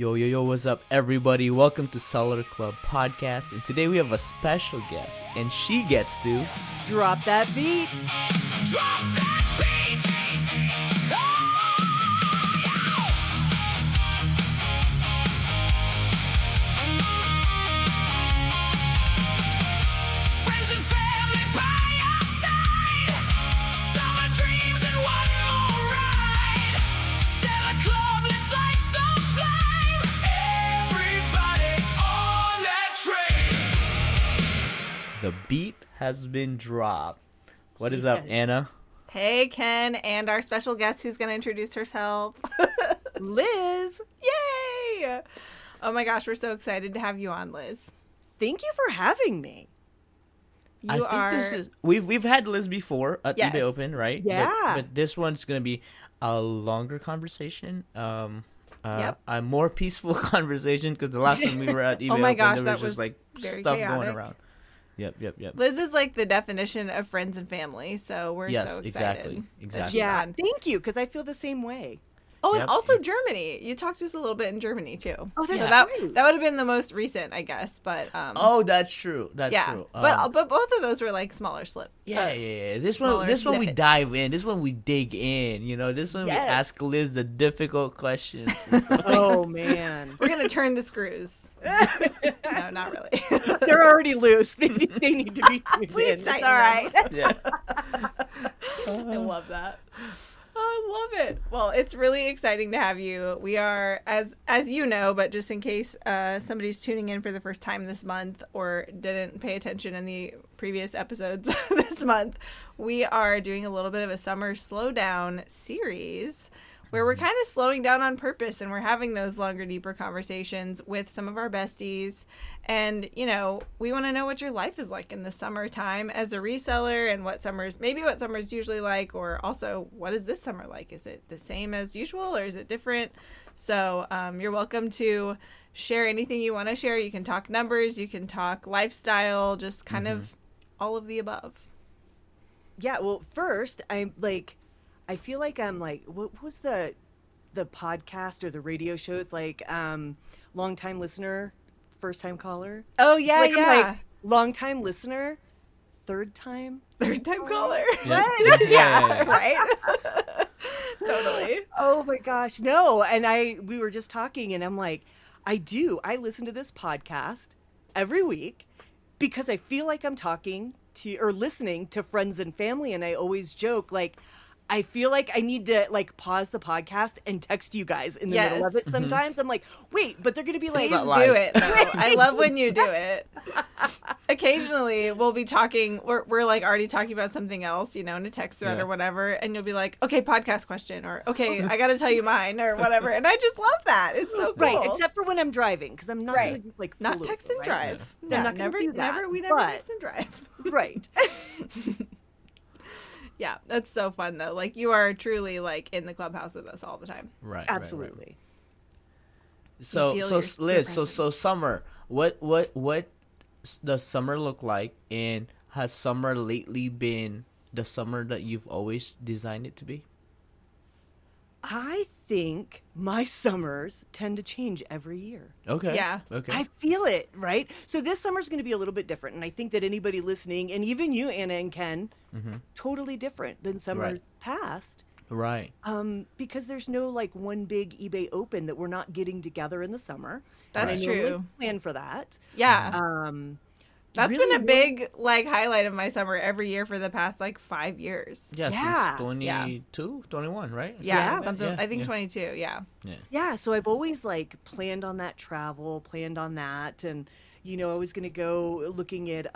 Yo, yo, yo, what's up, everybody? Welcome to Seller Club Podcast. And today we have a special guest, and she gets to drop that beat. Drop that beat. Friends and family by your side. Summer dreams and one more ride. Seller Club, let's light the flame. Everybody on that train. The Beat Has Been Dropped. What is up, Anna? Hey, Ken, and our special guest who's going to introduce herself. Liz, Yay! Oh my gosh, we're so excited to have you on, Liz. thank you for having me. You are. This is we've had Liz before at Yes. eBay Open, right? Yeah. But this one's gonna be a longer conversation. Yep. A more peaceful conversation because the last time we were at eBay Oh my Open, gosh, there that was just was like very stuff going chaotic. around. Yep. Liz is like the definition of friends and family, so we're Yes, so excited. exactly, that exactly. she's Yeah, on. thank you, because I feel the same way. Oh, Yep. and also Germany. You talked to us a little bit in Germany too. Oh, that's so that right. that would have been the most recent, I guess. But Oh, that's true. That's yeah, true. but both of those were like smaller slip. Yeah. This smaller one we snippets. dive in. This one we dig in. This one we Yes. ask Liz the difficult questions. Oh, man. We're gonna turn the screws. No, not really. They're already loose. They need to be tuned Please in. tighten It's all them. right. Yeah. I love that. I love it. Well, it's really exciting to have you. We are, as you know, but just in case somebody's tuning in for the first time this month or didn't pay attention in the previous episodes this month, we are doing a little bit of a summer slowdown series where we're kind of slowing down on purpose and we're having those longer, deeper conversations with some of our besties. And, we want to know what your life is like in the summertime as a reseller and what summer's usually like, or also what is this summer like? Is it the same as usual or is it different? So you're welcome to share anything you want to share. You can talk numbers, you can talk lifestyle, just kind of all of the above. Yeah, well, first, I feel like I'm like, what was the podcast or the radio show? It's like long time listener, first time caller. Oh, yeah, Like, yeah. I'm like, long time listener, third time. Third time caller. Yeah. Yeah, right? Totally. Oh my gosh, no. And we were just talking and I'm like, I listen to this podcast every week because I feel like I'm talking to or listening to friends and family. And I always joke, like, I feel like I need to like pause the podcast and text you guys in the middle of it sometimes. I'm like, wait, but they're going to be like, not Please live. do it, though. I love when you do it. Occasionally, we'll be talking, we're like already talking about something else, in a text thread Yeah. or whatever, and you'll be like, okay, podcast question, or okay, I got to tell you mine, or whatever. And I just love that. It's so cool. right, except for when I'm driving, because I'm not Right. going to like Not pull text over, and right? drive. I'm No, not gonna never, do that, never, we never but- text and drive. Right. Yeah, that's so fun, though. Like, you are truly, like, in the clubhouse with us all the time. Right. Absolutely. So You feel so your Liz, so presence. summer. What does summer look like, and has summer lately been the summer that you've always designed it to be? I think my summers tend to change every year. Okay. Yeah. Okay. I feel it, right? So this summer's going to be a little bit different. And I think that anybody listening, and even you, Anna and Ken, totally different than summers Right. past. Right. Because there's no like one big eBay Open that we're not getting together in the summer. That's And I normally true. plan for that. Yeah. That's really been a big, like, highlight of my summer every year for the past, like, 5 years. Yeah. Yeah. Since 22, 21, right? Yeah, Yeah. I think 22, yeah. Yeah, so I've always like planned on that travel, planned on that, and I was going to go looking at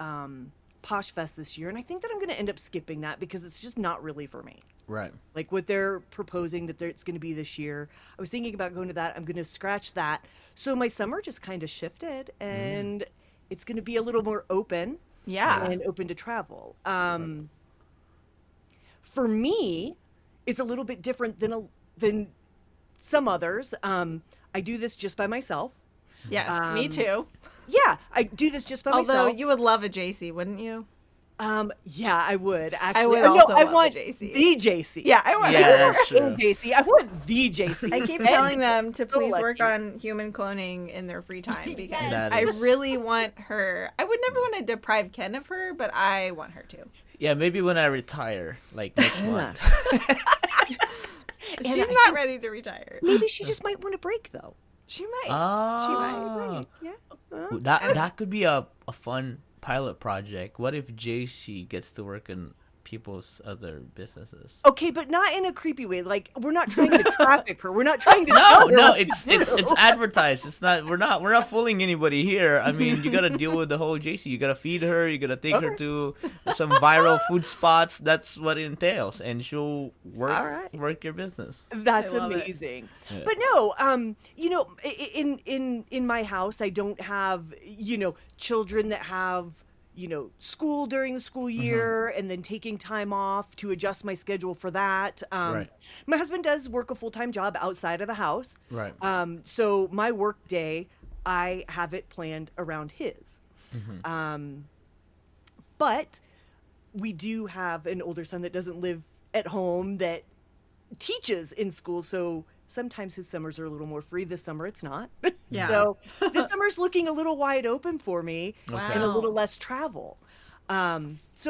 Posh Fest this year, and I think that I'm going to end up skipping that because it's just not really for me. Right. Like what they're proposing that it's going to be this year. I was thinking about going to that. I'm going to scratch that. So my summer just kind of shifted, and it's going to be a little more open. Yeah. And open to travel. For me, it's a little bit different than some others. I do this just by myself. Yes, me too. Yeah, I do this just by Although myself. you would love a JC, wouldn't you? Yeah, I would actually. would No, also I love want the JC. the JC. Yeah, I want Yeah, I don't that's want true. a JC. I want the JC. I keep And- telling them to please work lucky. on human cloning in their free time because That I is- really want her. I would never want to deprive Ken of her, but I want her to. Yeah, maybe when I retire, like next month. And She's I not think ready to retire. Maybe she just might want a break though. She might. Ah, Yeah. that could be a fun pilot project. What if JC gets to work in people's other businesses? Okay, but not in a creepy way. Like we're not trying to traffic her. We're not trying to. No, tell her no, what to it's do. advertised. It's not. We're not fooling anybody here. I mean, you gotta deal with the whole JC. You gotta feed her. You gotta take her Okay. to some viral food spots. That's what it entails, and she'll work All right. work your business. That's I love it. amazing. Yeah. But no, you know, in my house, I don't have, you know, children that have, you know, school during the school year and then taking time off to adjust my schedule for that. Right. My husband does work a full-time job outside of the house. Right. So my work day, I have it planned around his. But we do have an older son that doesn't live at home that teaches in school, so sometimes his summers are a little more free. This summer it's not. Yeah. So this summer's looking a little wide open for me Wow. and a little less travel. So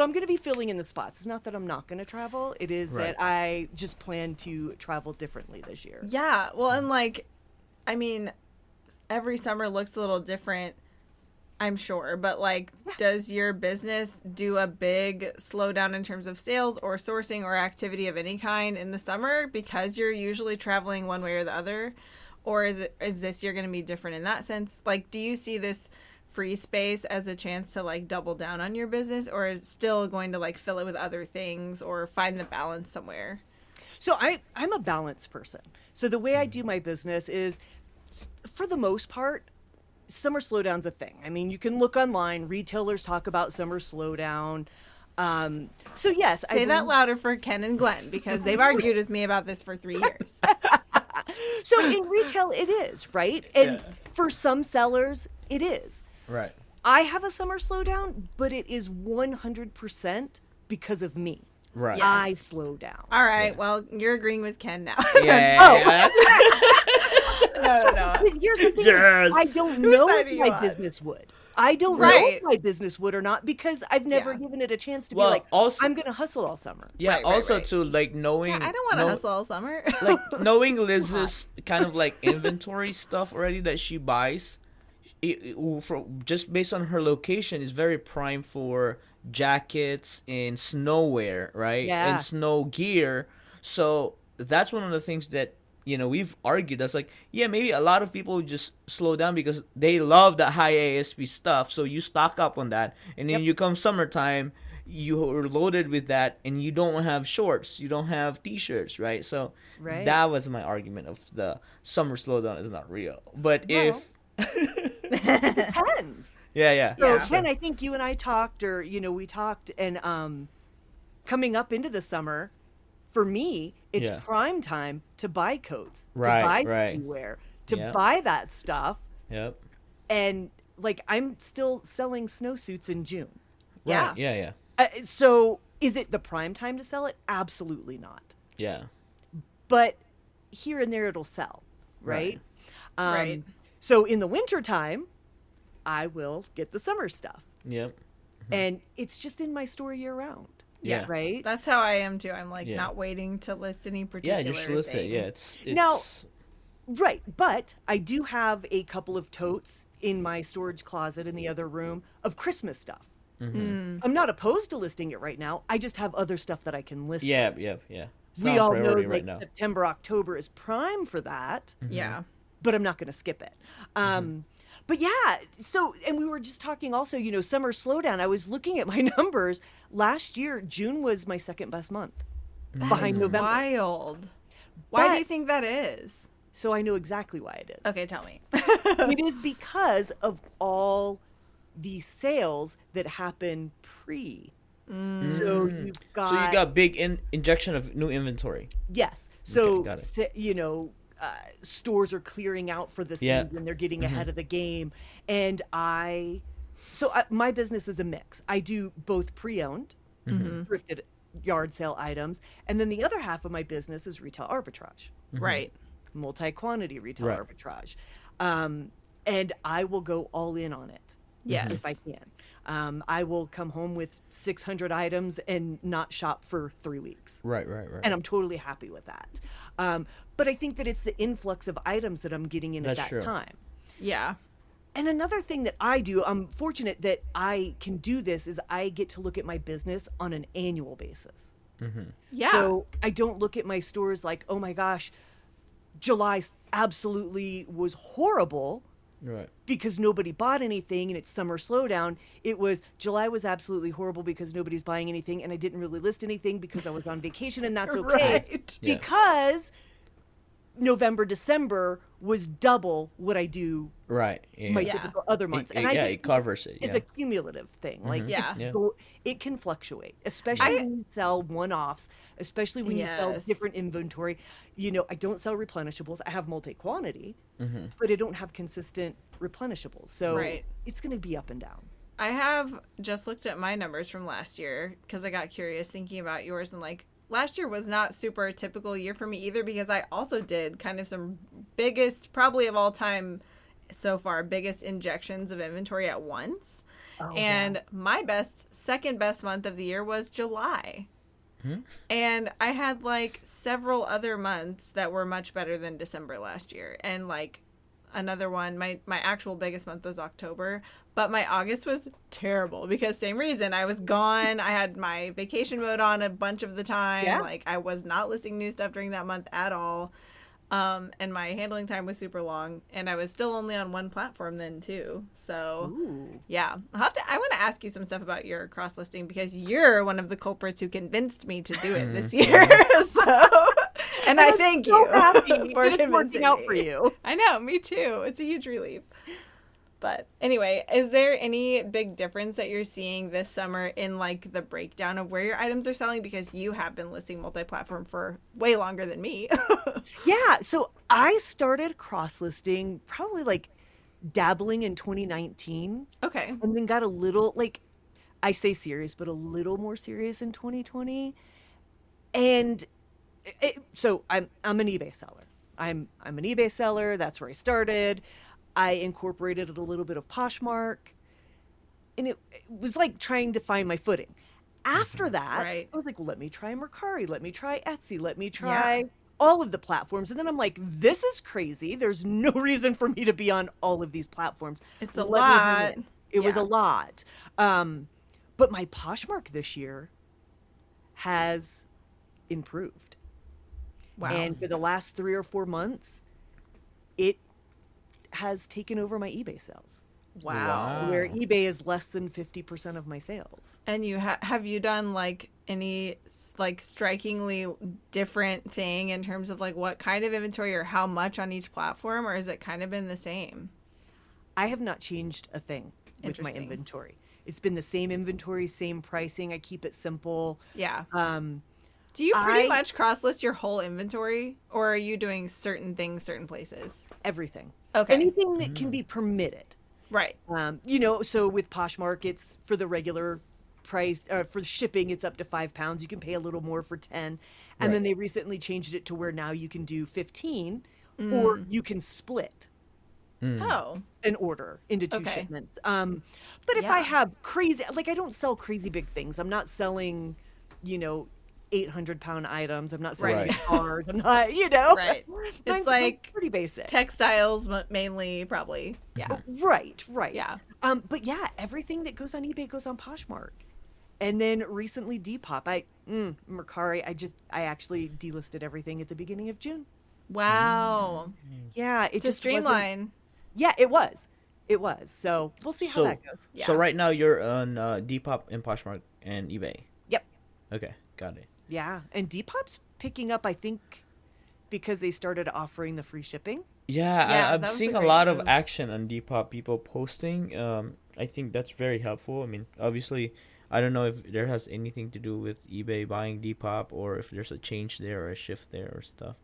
I'm going to be filling in the spots. It's not that I'm not going to travel. It is Right. that I just plan to travel differently this year. Yeah. Well, and like, I mean, every summer looks a little different, I'm sure. But like, does your business do a big slowdown in terms of sales or sourcing or activity of any kind in the summer because you're usually traveling one way or the other? Or is this year going to be different in that sense? Like, do you see this free space as a chance to like double down on your business, or is it still going to like fill it with other things or find the balance somewhere? So I'm a balanced person. So the way I do my business is, for the most part, summer slowdown's a thing. I mean, you can look online. Retailers talk about summer slowdown. So yes, Say that louder for Ken and Glenn because they've argued with me about this for 3 years. So in retail, it is right, and Yeah. for some sellers, it is. Right. I have a summer slowdown, but it is 100% because of me. Right. Yeah. I slow down. All right, well, you're agreeing with Ken now. Yeah. No. But here's the thing: Yes. I don't Whose know side if are you my on? business would. I don't know Right. if my business would or not because I've never Yeah. given it a chance to Well, be like, also- I'm going to hustle all summer. Yeah. Right, right, also, right. too, like knowing. Yeah, I don't want to hustle all summer. Like knowing Liz's kind of like inventory stuff already that she buys, just based on her location, is very prime for jackets and snow wear, right? Yeah. And snow gear. So that's one of the things that, you know, we've argued. That's like, yeah, maybe a lot of people just slow down because they love that high ASP stuff. So you stock up on that, and then Yep. you come summertime, you are loaded with that, and you don't have shorts, you don't have t-shirts, right? So Right. that was my argument of the summer slowdown is not real. But Well, if Depends. yeah. So Yeah. Ken, I think you and I talked, or we talked, and coming up into the summer, for me, it's Yeah. prime time to buy coats, Right, to buy right. ski wear, to Yeah. buy that stuff, Yep. and like I'm still selling snowsuits in June. Yeah. Right. Yeah. So is it the prime time to sell it? Absolutely not. Yeah. But here and there it'll sell, right? Right. So in the wintertime, I will get the summer stuff. Yep. And it's just in my store year round. Yeah. Right? That's how I am too. I'm like Yeah. not waiting to list any particular Yeah. Just list it. thing. Yeah. It's Now- Right. But I do have a couple of totes in my storage closet in the other room of Christmas stuff. Mm-hmm. I'm not opposed to listing it right now. I just have other stuff that I can list. Yeah. It's We not a all know priority like right now. September, October is prime for that. Yeah. But I'm not going to skip it. But yeah, so, and we were just talking also, summer slowdown. I was looking at my numbers. Last year, June was my second best month behind November. Wild. Why do But- you think that is? So I know exactly why it is. Okay, tell me. It is because of all the sales that happen pre. So you've got, So you got big injection of new inventory. yes. So, got it. stores are clearing out for the Yeah. season. They're getting ahead of the game. And I So my business is a mix. I do both pre-owned, thrifted yard sale items, and then the other half of my business is retail arbitrage, Right. multi-quantity retail Right. arbitrage. And I will go all in on it Yes. if I can. I will come home with 600 items and not shop for 3 weeks. Right. And I'm totally happy with that. But I think that it's the influx of items that I'm getting in at That's that true. time. Yeah. And another thing that I do, I'm fortunate that I can do this, is I get to look at my business on an annual basis. Yeah. So I don't look at my stores like, oh my gosh, July absolutely was horrible Right. because nobody bought anything and it's summer slowdown. It was July was absolutely horrible because nobody's buying anything and I didn't really list anything because I was on vacation, and that's okay. Right. Yeah. Because November, December was double what I do Right. Yeah. my Yeah. typical other months. It, And I yeah, just it covers it. it's Yeah. a cumulative thing. Like Yeah. it's Yeah. it can fluctuate, especially when you sell one-offs, especially when you sell Yes. different inventory. I don't sell replenishables. I have multi-quantity, Mm-hmm. but I don't have consistent replenishables. So Right. it's going to be up and down. I have just looked at my numbers from last year because I got curious thinking about yours, and like last year was not super typical year for me either, because I also did kind of some biggest, probably of all time so far, biggest injections of inventory at once. And my second best month of the year was July. And I had like several other months that were much better than December last year. And like another one, my actual biggest month was October, but my August was terrible because same reason. I was gone. I had my vacation mode on a bunch of the time. Yeah. Like I was not listing new stuff during that month at all. And my handling time was super long, and I was still only on one platform then too. So yeah, I want to ask you some stuff about your cross listing because you're one of the culprits who convinced me to do it this year. So, and I thank so you happy for that it's convincing working out me. for you. I know, me too. It's a huge relief. But anyway, is there any big difference that you're seeing this summer in like the breakdown of where your items are selling? Because you have been listing multi-platform for way longer than me. Yeah, so I started cross-listing probably like dabbling in 2019, Okay. and then got a little, like, I say serious, but a little more serious in 2020. And so I'm an eBay seller. I'm an eBay seller. That's where I started. I incorporated a little bit of Poshmark, and it was like trying to find my footing. After that, Right. I was like, well, let me try Mercari, let me try Etsy, let me try all of the platforms. And then I'm like, this is crazy. There's no reason for me to be on all of these platforms. It's a Let me lot. hang in. It was Yeah. a lot. But my Poshmark this year has improved. Wow. And for the last 3 or 4 months, it has taken over my eBay sales, Wow. where eBay is less than 50% of my sales. And you have you done like any like strikingly different thing in terms of like what kind of inventory or how much on each platform, or has it kind of been the same? I have not changed a thing with my Interesting. inventory. It's been the same inventory, same pricing. I keep it simple. Yeah. Do you pretty I- much cross list your whole inventory, or are you doing certain things certain places? Everything. Okay. Anything that can be permitted. Right. So with Poshmark, it's for the regular price, for shipping, it's up to £5. You can pay a little more for 10. And then they recently changed it to where now you can do 15, or you can split Oh. an order into 2 Okay. shipments. But if I have crazy, like, I don't sell crazy big things. I'm not selling, 800-pound items. I'm not selling Right. cars. I'm not, Right. Mine's It's like pretty basic. textiles mainly, probably. Yeah. Right. Yeah. But yeah, everything that goes on eBay goes on Poshmark. And then recently Depop. Mercari, I actually delisted everything at the beginning of June. Wow. Yeah, it To just wasn't- streamline. Yeah, it was. It was. So we'll see how So, that goes. Yeah. so right now you're on Depop and Poshmark and eBay. Yep. Okay, got it. Yeah. And Depop's picking up, I think, because they started offering the free shipping. Yeah, Yeah, I'm that was a seeing a great lot move. of action on Depop. People posting. I think that's very helpful. I mean, obviously, I don't know if there has anything to do with eBay buying Depop or if there's a change there or a shift there or stuff.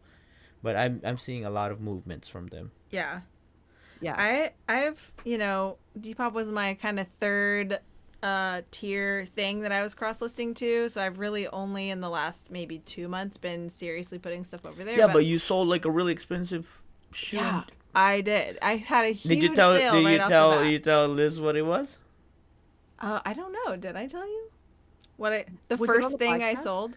But I'm seeing a lot of movements from them. Yeah. Yeah. I've Depop was my kind of third tier thing that I was cross listing to, so I've really only in the last maybe 2 months been seriously putting stuff over there. Yeah, but you sold like a really expensive shoe. Yeah, I did. I had a huge Did you tell? sale Did right you off tell? the bat. You tell Liz what it was? I don't know. Did I tell you the Was it on first the thing I podcast? sold?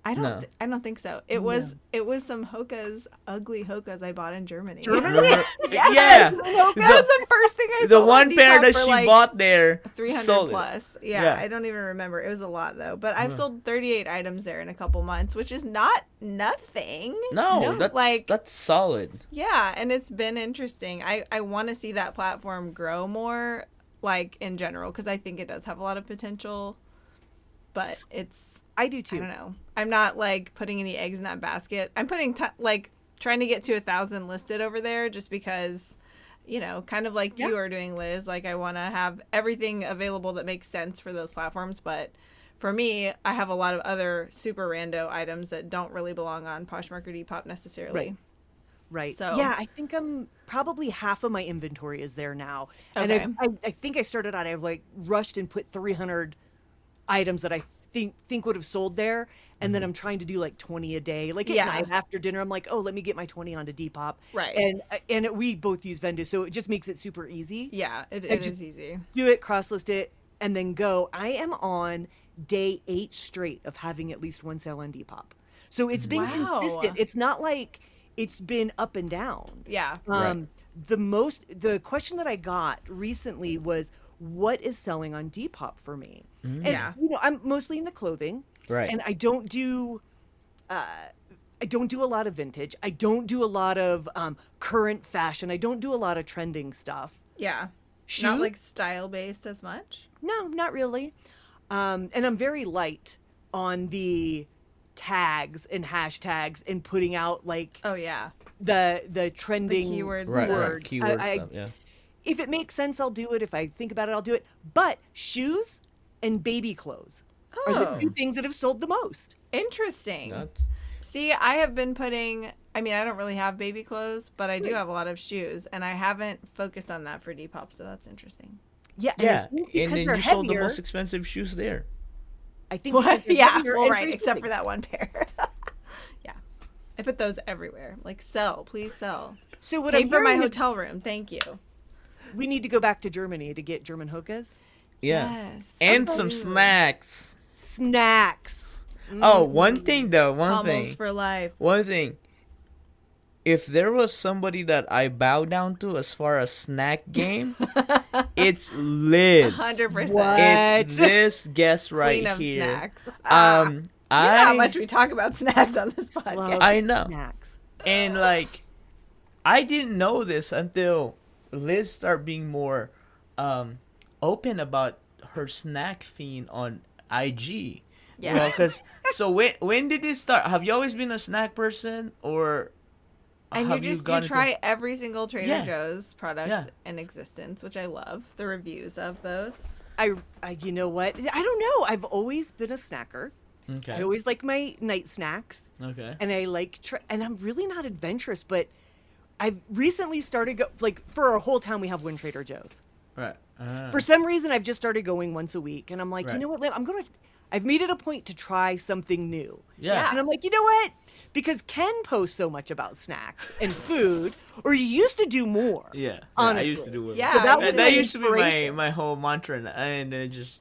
No. I don't think so. It was some Hoka's, ugly Hoka's I bought in Germany. Remember? Yes! Yeah. That was the first thing I The sold. one on pair Depop that for, she like, bought there 300 sold plus. Yeah, Yeah. I don't even remember. It was a lot though. But I've sold 38 items there in a couple months, which is not nothing. No, that's solid. Yeah, and it's been interesting. I want to see that platform grow more, like in general, because I think it does have a lot of potential. But I do too. I don't know. I'm not like putting any eggs in that basket. I'm putting trying to get to 1,000 listed over there just because, kind of like you are doing, Liz. Like I want to have everything available that makes sense for those platforms. But for me, I have a lot of other super rando items that don't really belong on Poshmark or Depop necessarily. Right. So yeah, I think I'm probably half of my inventory is there now. Okay. And I think I started out, I like rushed and put 300 items that I think would have sold there. And then I'm trying to do like 20 a day. Like at night after dinner, I'm like, oh, let me get my 20 onto Depop. Right. And we both use Vendor, so it just makes it super easy. Yeah, it just is easy. Do it, cross list it, and then go. I am on day 8 straight of having at least one sale on Depop. So it's been Wow. consistent. It's not like it's been up and down. Yeah. Right. The question that I got recently was, what is selling on Depop for me? And Yeah. I'm mostly into clothing. Right. And I don't do a lot of vintage. I don't do a lot of current fashion. I don't do a lot of trending stuff. Yeah. Shoes? Not like style based as much. No, not really. And I'm very light on the tags and hashtags and putting out like Oh yeah. the trending keywords. Right. word. Right. Keyword I- stuff. Yeah. If it makes sense, I'll do it. If I think about it, I'll do it. But shoes and baby clothes are the Oh. 2 things that have sold the most. Interesting. That's- See, I have been putting, I don't really have baby clothes, but I do have a lot of shoes, and I haven't focused on that for Depop, so that's interesting. Yeah, and I Yeah. think And because then they're you sold the heavier, most expensive shoes there. I think because they're Yeah, heavier well, and right, free except shipping. for that one pair. Yeah. I put those everywhere. Like, sell, please sell. So what Pay I'm for my hearing is hotel room, thank you. we need to go back to Germany to get German hookahs. Yeah. Yes. And some snacks. Snacks. Oh, one thing though. One Almost thing. for life. One thing. If there was somebody that I bow down to as far as snack game, it's Liz. 100%. What? It's this guest right Queen of here. snacks. Um, You know I how much we talk about snacks on this podcast. Love I know. snacks. And like, I didn't know this until Liz started being more open about her snack fiend on IG. Yeah. Well, so when did it start? Have you always been a snack person, or And have you gone try every single Trader Yeah. Joe's product Yeah. in existence, which I love. The reviews of those. I you know what? I don't know. I've always been a snacker. Okay. I always like my night snacks, Okay. and I like and I'm really not adventurous, but I've recently started for our whole town we have one Trader Joe's. Right. For some reason, I've just started going once a week, and I'm like, you Right. know what? I've made it a point to try something new. Yeah. And I'm like, you know what? Because Ken posts so much about snacks and food, or you used to do more. Yeah. Honestly. I used to do it. Yeah, So that was that my used to be inspiration. my whole mantra, and then it just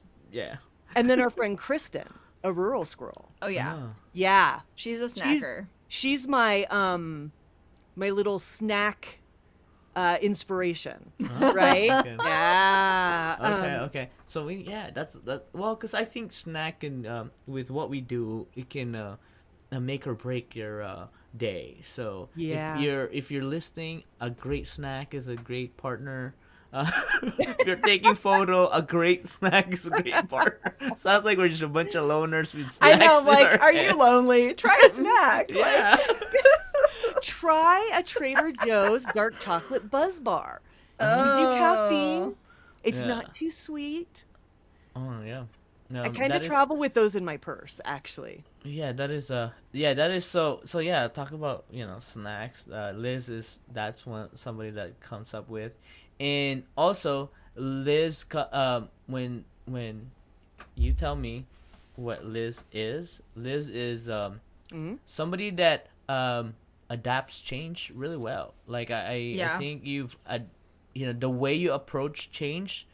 And then our friend Kristen, a rural squirrel. Oh yeah, Oh. Yeah. she's a snacker. She's my my little snack inspiration, right? Okay. Yeah. Okay. So that's that. Well, because I think snack and with what we do, it can make or break your day. So Yeah. if you're listening, a great snack is a great partner. If you're taking photo, a great snack is a great partner. Sounds like we're just a bunch of loners with I snacks. know. in Like, our are you heads. lonely? Try a snack. Yeah. Try a Trader Joe's dark chocolate buzz bar. Gives you caffeine. It's Yeah. not too sweet. Oh yeah. I kind of travel with those in my purse, actually. Yeah, that is that is so yeah, talk about, snacks. That's somebody that comes up with. And also Liz when you tell me what Liz is somebody that adapts change really well. Like I think the way you approach change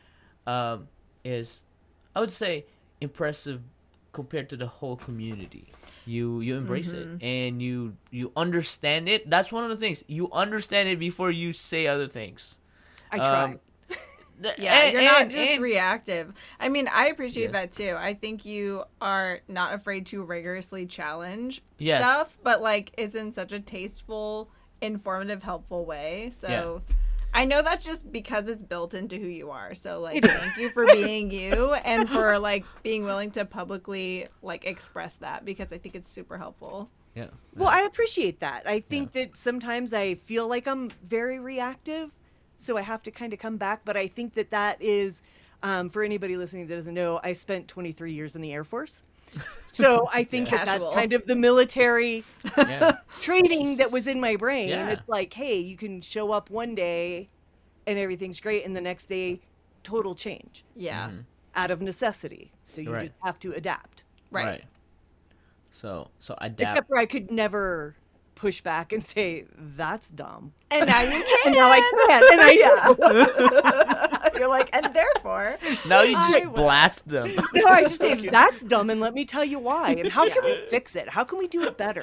is, I would say, impressive compared to the whole community. You embrace it, and you understand it. That's one of the things. You understand it before you say other things. I try. You're not just reactive. I mean, I appreciate that too. I think you are not afraid to rigorously challenge stuff, but like it's in such a tasteful, informative, helpful way. So I know that's just because it's built into who you are. So like thank you for being you and for like being willing to publicly like express that, because I think it's super helpful. Yeah. Well, I appreciate that. I think that sometimes I feel like I'm very reactive, so I have to kind of come back. But I think that is, for anybody listening that doesn't know, I spent 23 years in the Air Force. So I think that's kind of the military training that was in my brain. Yeah. It's like, hey, you can show up one day and everything's great, and the next day, total change. Yeah. Out of necessity. So you just have to adapt. Right. So adapt. Except for I could never push back and say, that's dumb. And now you can. And now I can. And You're like, and therefore. Now you just blast them. No, I just say, that's dumb, and let me tell you why. And how can we fix it? How can we do it better?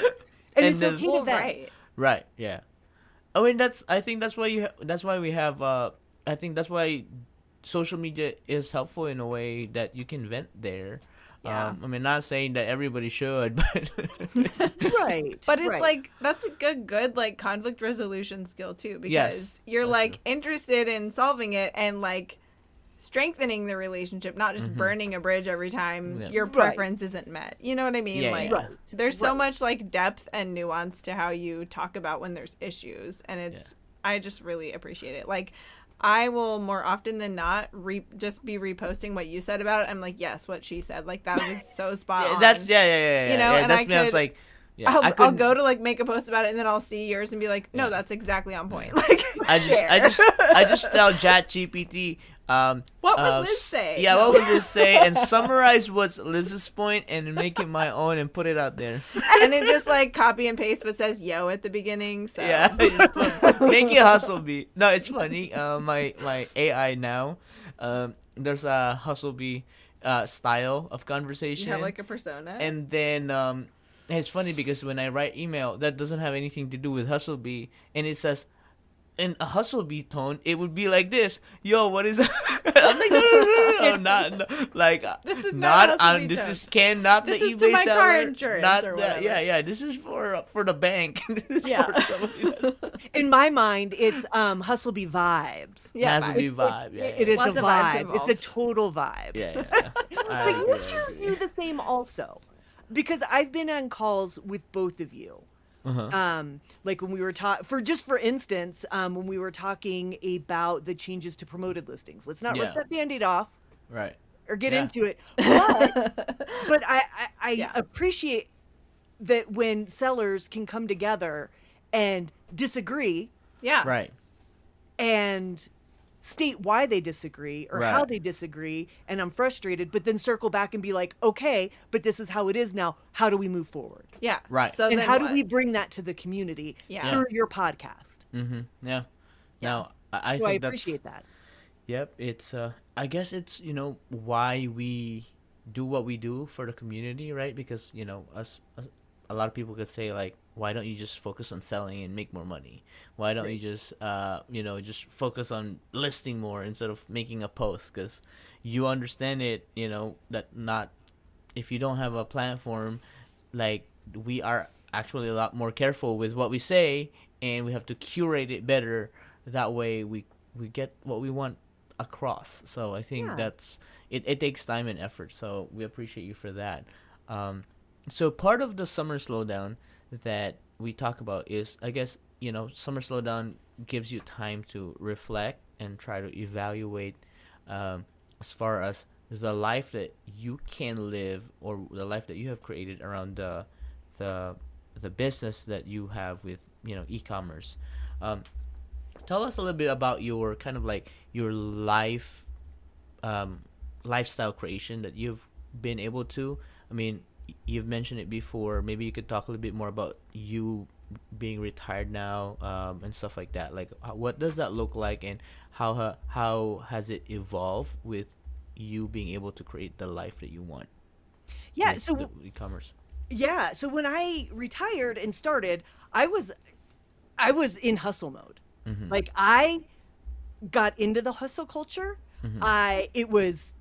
And it's then, okay to vent. Right. Yeah. I mean, I think that's why we have. I think that's why social media is helpful in a way that you can vent there. Yeah. I mean, not saying that everybody should, but Right. But it's like, that's a good like conflict resolution skill too, because you're like interested in solving it and like strengthening the relationship, not just burning a bridge every time your preference isn't met. You know what I mean? There's so much like depth and nuance to how you talk about when there's issues, and it's I just really appreciate it. Like, I will more often than not just be reposting what you said about it. I'm like, yes, what she said. Like, that was so spot on. That's You know, and that's I me. I was like, I'll go to like make a post about it, and then I'll see yours and be like, no, that's exactly on point. Like, I just tell ChatGPT. What would Liz say? Yeah, what would Liz say? And summarize what's Liz's point and make it my own and put it out there. And then just like copy and paste what says yo at the beginning. So yeah, make it hustle beat. No, it's funny. My AI now, there's a hustle beat style of conversation. You have like a persona. And then and it's funny because when I write email that doesn't have anything to do with hustle beat, and it says, in a hustle beat tone, it would be like this. Yo, what is that? I was like, no, like this is not hustle beat this tone. is not this the is eBay to my seller, car insurance not or that. whatever. Yeah. This is for the bank. This is for somebody in my mind, it's hustle be vibes. Yeah, has to be vibe. It's a Lots of vibes vibe. involved. It's a total vibe. Yeah. But would you view the same also? Because I've been on calls with both of you. Like when we were for instance, when we were talking about the changes to promoted listings. Let's not rip that Band-Aid off. Right. Or get into it. But I appreciate that when sellers can come together and disagree. Yeah. Right. And state why they disagree or how they disagree, and I'm frustrated, but then circle back and be like, okay, but this is how it is now. How do we move forward? Yeah. Right. So and then how do we bring that to the community through your podcast? Mm-hmm. Yeah. Now, I So think I appreciate that. Yep. It's I guess it's why we do what we do for the community, right? Because us a lot of people could say like, why don't you just focus on selling and make more money? Why don't you just just focus on listing more instead of making a post? Because you understand it, that not if you don't have a platform, like we are actually a lot more careful with what we say, and we have to curate it better. That way we get what we want across. So I think that's it takes time and effort. So we appreciate you for that. So part of the summer slowdown that we talk about is, I guess, summer slowdown gives you time to reflect and try to evaluate as far as is the life that you can live, or the life that you have created around the business that you have with, e-commerce. Tell us a little bit about your kind of like your lifestyle creation that you've been able to. I mean, you've mentioned it before. Maybe you could talk a little bit more about you being retired now, and stuff like that. Like, what does that look like, and how has it evolved with you being able to create the life that you want? Yeah. with So the e-commerce. yeah. So when I retired and started, I was in hustle mode. Mm-hmm. Like I got into the hustle culture. It was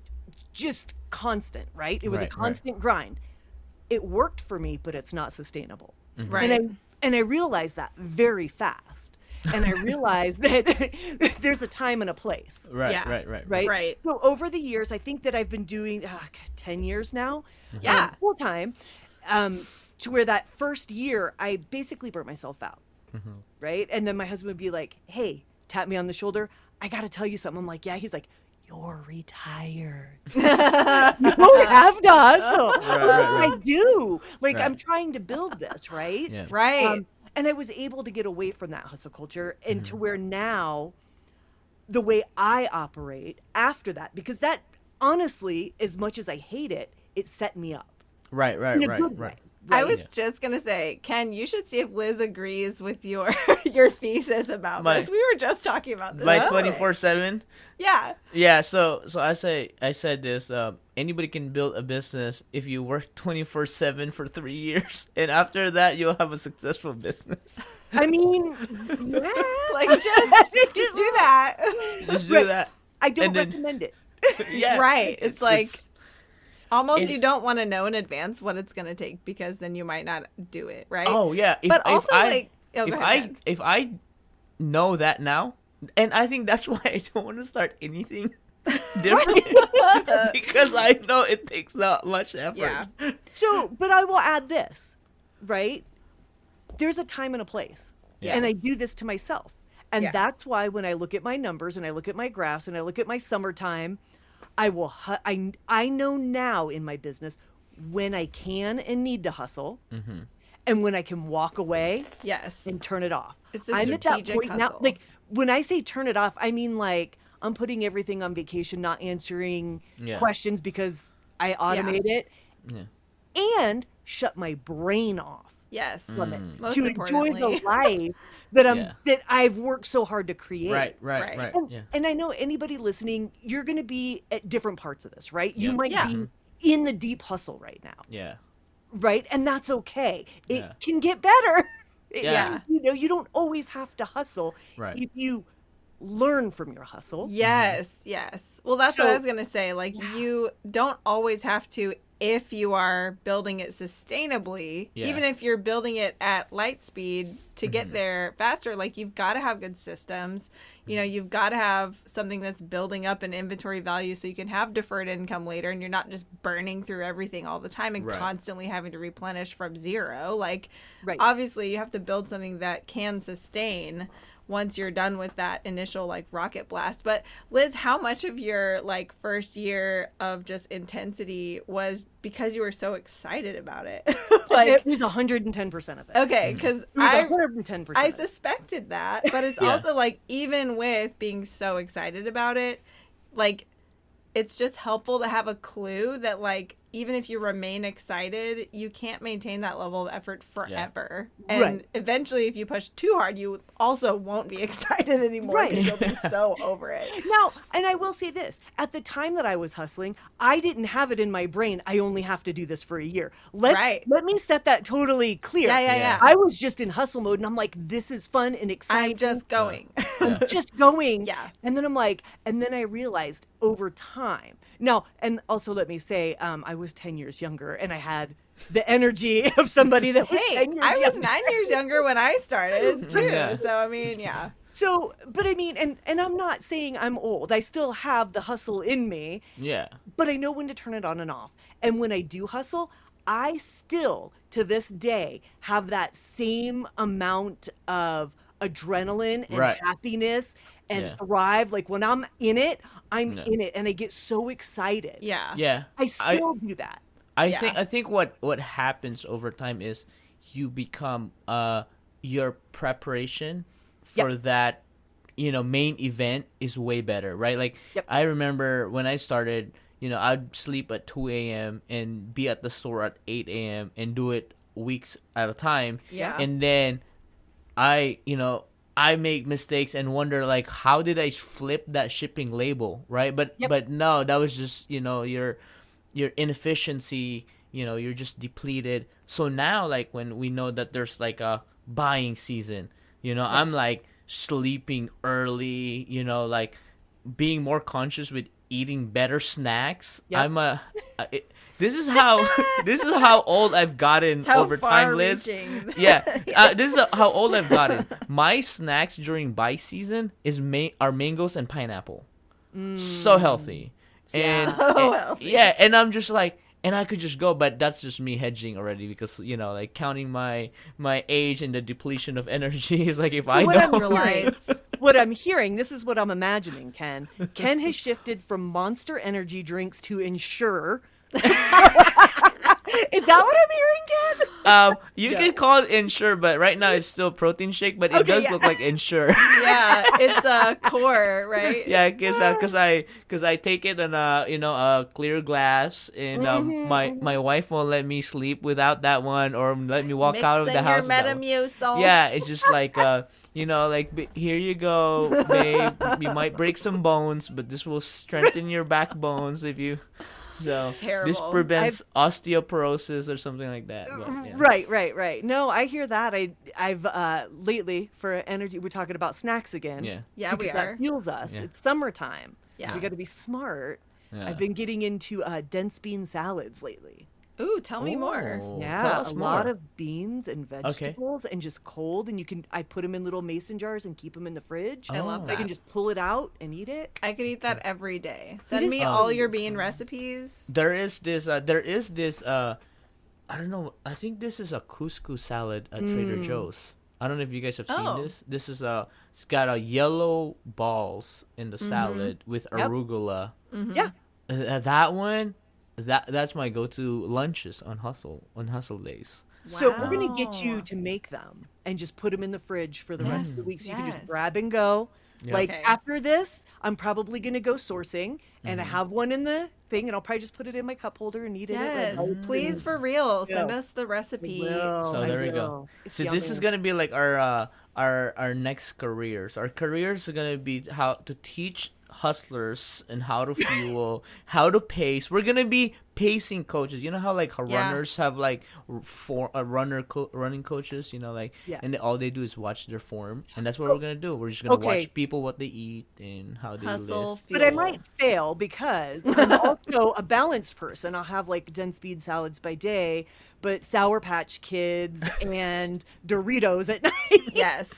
just constant, right? It was a Right, right. constant grind. It worked for me, but it's not sustainable. Right. And I realized that very fast. And I realized that there's a time and a place. Right, Yeah. right. Right. So over the years, I think that I've been doing 10 years now, Yeah. full time, to where that first year I basically burnt myself out, right? And then my husband would be like, "Hey, tap me on the shoulder. I got to tell you something." I'm like, "Yeah." He's like, "You're retired. You don't have to hustle." I was like, right. "I do. Like, Right. I'm trying to build this, right?" Yeah. Right. And I was able to get away from that hustle culture and to where now the way I operate after that, because that honestly, as much as I hate it, it set me up. Right, In a good way, right. I right? was just gonna say, Ken, you should see if Liz agrees with your your thesis about My- this. We were just talking about this. Like Oh. 24/7. Yeah. Yeah, so I said this. Anybody can build a business if you work 24/7 for 3 years, and after that you'll have a successful business. I mean, yeah. Like just do that. Just do Right. that. I don't and then- recommend it. Yeah, Right. It's like almost it's- you don't want to know in advance what it's gonna take because then you might not do it, right? oh yeah. But also, like- oh, if go ahead. if I know that now, and I think that's why I don't want to start anything different because I know it takes that much effort. Yeah. So, but I will add this, right? There's a time and a place. Yes. And I do this to myself. And Yeah. that's why when I look at my numbers and I look at my graphs and I look at my summertime, I know now in my business when I can and need to hustle and when I can walk away Yes. and turn it off. It's a I'm at that strategic point now. hustle. Like when I say turn it off, I mean like I'm putting everything on vacation, not answering Yeah. questions because I automate it, and shut my brain off Yes. from it Most to enjoy importantly. the life that Yeah. that I've worked so hard to create. Right. Right. Yeah. And I know anybody listening, you're going to be at different parts of this, right? You Yeah. might Yeah. be in the deep hustle right now, Yeah. right? And that's okay. It Yeah. can get better. Yeah. You know, you don't always have to hustle Right. if you learn from your hustle. Yes, yes. Well, that's what I So- was going to say. Like, you don't always have to, if you are building it sustainably, Yeah. even if you're building it at light speed to get there faster, like, you've got to have good systems. You know, you've got to have something that's building up an inventory value so you can have deferred income later and you're not just burning through everything all the time and Right. constantly having to replenish from zero. Like, Right. obviously, you have to build something that can sustain once you're done with that initial like rocket blast. But Liz, how much of your like first year of just intensity was because you were so excited about it? Like, It was 110% of it. okay, because It was I 110%. I suspected that, but it's Yeah. also like even with being so excited about it, like it's just helpful to have a clue that like even if you remain excited, you can't maintain that level of effort forever. And Right. eventually if you push too hard, you also won't be excited anymore Right. because you'll be so over it. Now, and I will say this, at the time that I was hustling, I didn't have it in my brain, I only have to do this for a year. Right. Let me set that totally clear. Yeah. I was just in hustle mode and I'm like, this is fun and exciting. I'm just going. I'm just going. Yeah. And then I'm like, and then I realized over time. Now, and also let me say, I was 10 years younger and I had the energy of somebody that was Hey, 10 years I was younger. 9 years younger when I started too. Yeah. So I mean, yeah. So, but I mean, and I'm not saying I'm old. I still have the hustle in me. Yeah. But I know when to turn it on and off. And when I do hustle, I still, to this day, have that same amount of adrenaline and Right. happiness and Yeah. thrive. Like when I'm in it, I'm Yeah. in it, and I get so excited. Yeah. Yeah. I still do that. Yeah. I think what happens over time is you become your preparation for Yep. that main event is way better, right? Like Yep. I remember when I started, I'd sleep at 2 a.m. and be at the store at 8 a.m. and do it weeks at a time. Yeah. And then I make mistakes and wonder like how did I flip that shipping label, right? But Yep. but no, that was just, your inefficiency, you're just depleted. So now like when we know that there's like a buying season, I'm like sleeping early, like being more conscious with eating better snacks. Yep. This is how this is how old I've gotten It's how over time, Liz. far-reaching. Yeah, this is how old I've gotten. My snacks during buy season are mangoes and pineapple. So healthy, and, So and- healthy. yeah, and I'm just like, and I could just go, but that's just me hedging already because like counting my age and the depletion of energy is like if I What I'm don't. Electrolytes. What I'm hearing, this is what I'm imagining, Ken. Ken has shifted from Monster energy drinks to Ensure. Is that what I'm hearing, Ken? You No. can call it Ensure, but right now it's still protein shake, but it Okay, does yeah. look like Ensure. Yeah, it's a core, right? Yeah, cause I take it in a clear glass, and my wife won't let me sleep without that one, or let me walk out of the house. Your without one. Metamucil. Yeah, it's just like here you go, babe. You might break some bones, but this will strengthen your backbones if you. So this Terrible. prevents osteoporosis or something like that. But, yeah. Right. No, I hear that. I've lately for energy, we're talking about snacks again. Yeah. Yeah, we because are. That fuels us. Yeah. It's summertime. Yeah. We got to be smart. Yeah. I've been getting into dense bean salads lately. Ooh, tell me more. Oh, Yeah, tell a us lot more. of beans and vegetables and just cold. And I put them in little mason jars and keep them in the fridge. I love I that. can just pull it out and eat it. I could eat that every day. Send is me all really your bean recipes. There is this I don't know, I think this is a couscous salad at Trader Joe's. I don't know if you guys have seen Oh. this. This is it's got yellow balls in the salad with Yep. arugula. Yeah. That one, that's my go-to lunches on hustle days. So we're going to get you Wow. to make them and just put them in the fridge for the rest of the week. So you can just Yes. grab and go. Yeah. Like Okay. after this, I'm probably going to go sourcing and I have one in the thing and I'll probably just put it in my cup holder and eat Yes, it. please, for real. Send Yeah. us the recipe. So there we go. So this is gonna be like our next careers. Our careers are gonna be how to teach hustlers and how to fuel, how to pace. We're gonna be pacing coaches. You know how like Yeah. runners have like running coaches. Yeah. And all they do is watch their form, and that's what we're gonna do. We're just gonna Okay. watch people what they eat and how they Hustle, list. But I fuel. might fail because I'm also a balanced person. I'll have like dense bean salads by day, but Sour Patch Kids and Doritos at night. Yes.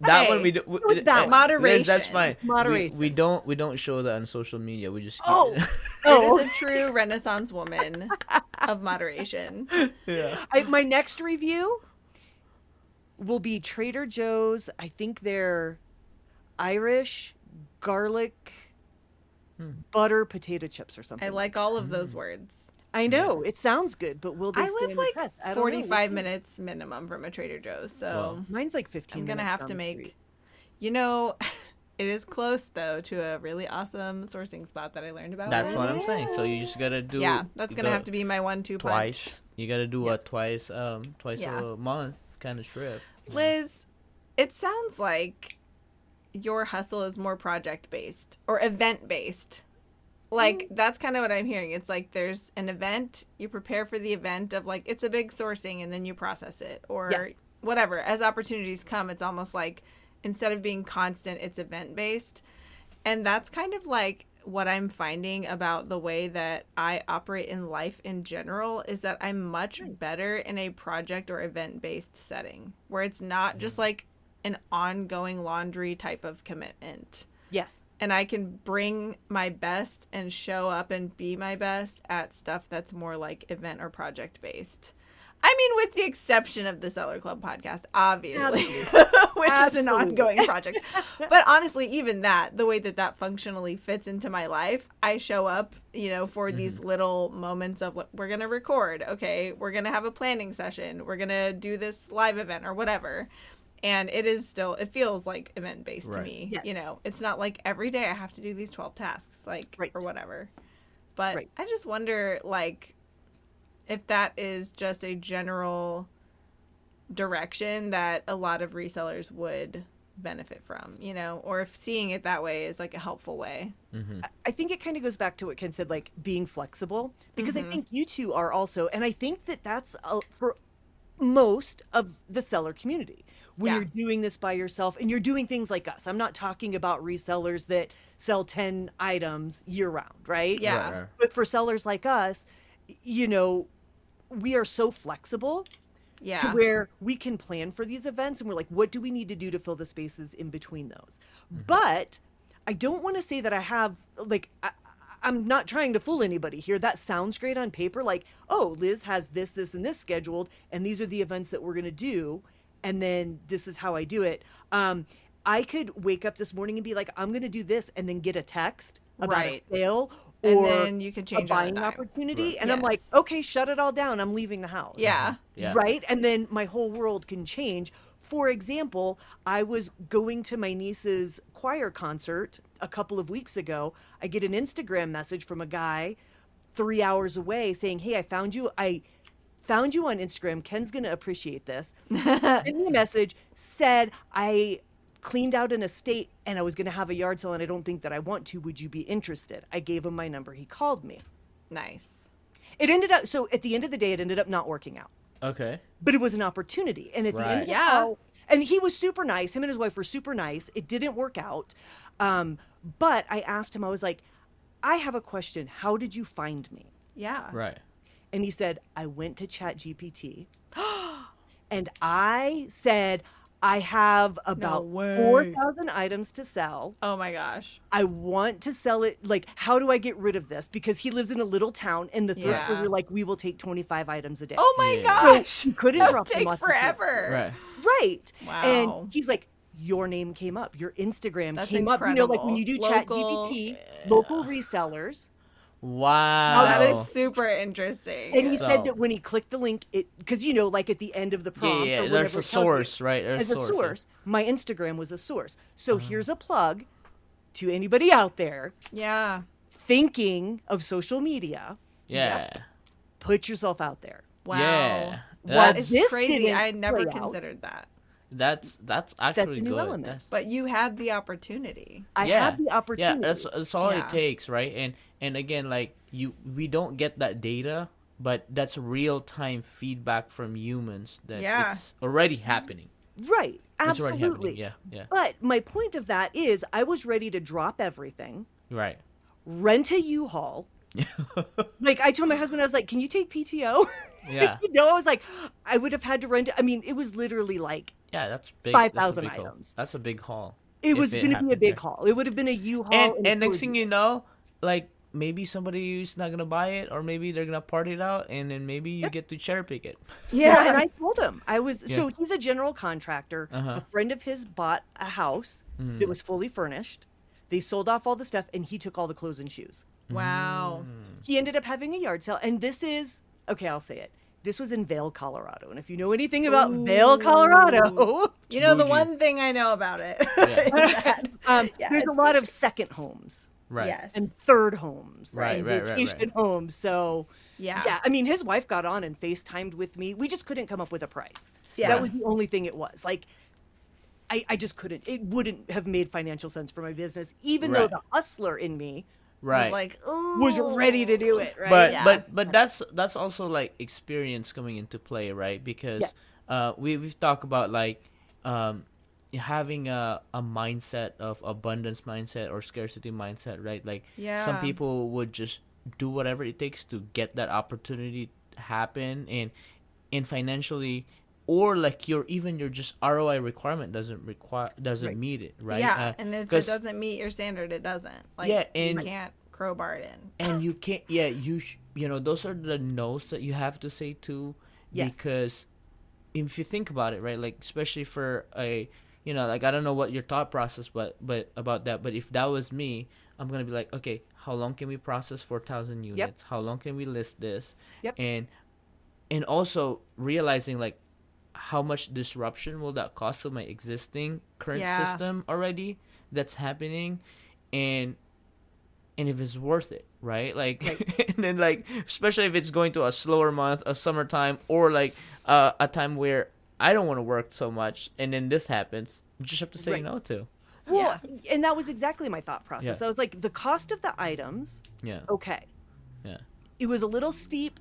That Hey, one we do. it's balanced. Liz, that's Moderation. fine. Moderation. We don't show that on social media. We just keep Oh. it. Oh, It is a true Renaissance woman of moderation. Yeah. my next review will be Trader Joe's. I think they're Irish garlic butter potato chips or something. I like all of those words. I know it sounds good, but will they I stand live the like test? I don't know. 45 minutes minimum from a Trader Joe's, so Mine's like 15. I'm gonna minutes have down to the make. street. You know, it is close though to a really awesome sourcing spot that I learned about. That's what I'm saying. So you just gotta do. Yeah, that's gonna have to be my 1-2 punch. twice. You gotta do Yes. a twice Yeah. a month kind of trip. Liz, it sounds like your hustle is more project based or event based. Like that's kind of what I'm hearing. It's like there's an event, you prepare for the event of like it's a big sourcing and then you process it or Yes. whatever. As opportunities come, it's almost like instead of being constant, it's event based. And that's kind of like what I'm finding about the way that I operate in life in general is that I'm much better in a project or event based setting where it's not just like an ongoing laundry type of commitment. Yes. And I can bring my best and show up and be my best at stuff that's more like event or project based. I mean, with the exception of the Seller Club podcast, obviously, which is an ongoing project. But honestly, even that, the way that functionally fits into my life, I show up, for these little moments of we're going to record. Okay, we're going to have a planning session. We're going to do this live event or whatever. And it feels like event-based to me. Yes. It's not like every day I have to do these 12 tasks, or whatever. But I just wonder, if that is just a general direction that a lot of resellers would benefit from, or if seeing it that way is a helpful way. I think it kind of goes back to what Ken said, being flexible, because I think you two are also, and I think that's for most of the seller community. When you're doing this by yourself and you're doing things like us, I'm not talking about resellers that sell 10 items year round, right? Yeah. Right. But for sellers like us, we are so flexible to where we can plan for these events, and we're like, what do we need to do to fill the spaces in between those? But I don't want to say that I have, I'm not trying to fool anybody here. That sounds great on paper. Oh, Liz has this, and this scheduled, and these are the events that we're going to do, and then this is how I do it. I could wake up this morning and be like, I'm going to do this, and then get a text about a sale or and then you could change a buying on a dime. opportunity. And I'm like, okay, shut it all down. I'm leaving the house. Yeah. Right? And then my whole world can change. For example, I was going to my niece's choir concert a couple of weeks ago. I get an Instagram message from a guy 3 hours away saying, hey, I found you on Instagram. Ken's going to appreciate this. Sent me a message, said, I cleaned out an estate and I was going to have a yard sale and I don't think that I want to. Would you be interested? I gave him my number. He called me. Nice. It ended up, so at the end of the day, it ended up not working out. Okay. But it was an opportunity. And at the end of the call, and he was super nice. Him and his wife were super nice. It didn't work out. But I asked him, I was like, I have a question. How did you find me? Yeah. Right. And he said, I went to ChatGPT and I said, I have about 4,000 items to sell. Oh my gosh. I want to sell it. How do I get rid of this? Because he lives in a little town and the thrift store were like, we will take 25 items a day. Oh my gosh. So he couldn't drop them Take off. forever. Right. Right. Wow. And he's like, your name came up. Your Instagram That's came incredible. up. When you do Local- ChatGPT, local resellers. Wow. That is super interesting. And he So- said that when he clicked the link, because at the end of the prompt, Yeah, or there's whenever a it tells source, you, right? There's as a source, my Instagram was a source. So here's a plug to anybody out there Yeah. thinking of social media. Yeah. Put yourself out there. Wow. Yeah. That That's, is This crazy. didn't I had never play out. considered that. that's actually That's a new good. element. That's- But you had the opportunity. I had the opportunity. Yeah, that's all Yeah. it takes, right? And again, we don't get that data, but that's real time feedback from humans that it's already happening. Right. It's already Absolutely. happening. Yeah. But my point of that is I was ready to drop everything, Right. rent a U-Haul. I told my husband, I was like, can you take PTO? Yeah. I was like, I would have had to rent. I mean, it was literally Yeah, that's big. 5,000 that's a big haul. items. That's a big haul. It was going to be a happened, big yeah. haul. It would have been a U-Haul. And next thing you know, maybe somebody's not gonna buy it, or maybe they're gonna part it out, and then maybe you get to cherry pick it. Yeah, and I told him so he's a general contractor. A friend of his bought a house that was fully furnished. They sold off all the stuff, and he took all the clothes and shoes. Wow. He ended up having a yard sale, and this is okay. I'll say it. This was in Vail, Colorado, and if you know anything about Vail, Colorado, You know, the bougie. one thing I know about it. there's a lot of second homes Right. Yes. and third homes Right, and right. vacation homes. So Yeah. I mean, his wife got on and FaceTimed with me. We just couldn't come up with a price. Yeah. That was the only thing it was. I just couldn't. It wouldn't have made financial sense for my business, even though Right. the hustler in me Right. was ready to do it. Right. but Yeah. but that's also experience coming into play, right? Because we've talked about having a mindset of abundance mindset or scarcity mindset, right? Some people would just do whatever it takes to get that opportunity to happen, and financially, or your just ROI requirement doesn't Right. meet it, right? Yeah. And if it 'cause- doesn't meet your standard, it doesn't. Yeah, you and- can't crowbar it in. and you can't those are the no's that you have to say too, Yes. Because if you think about it, right, like especially for a, like I don't know what your thought process, but about that, but if that was me, I'm gonna be like, okay, how long can we process 4,000 units? Yep. How long can we list this? Yep. And also realizing like how much disruption will that cause to my existing current Yeah. system already that's happening, and if it's worth it, right? Like, and then like, especially if it's going to a slower month, a summertime, or like a time where I don't want to work so much, and then this happens, you just have to say Right. no to. Well, and that was exactly my thought process. Yeah. I was like, the cost of the items, Yeah. okay. Yeah. It was a little steep,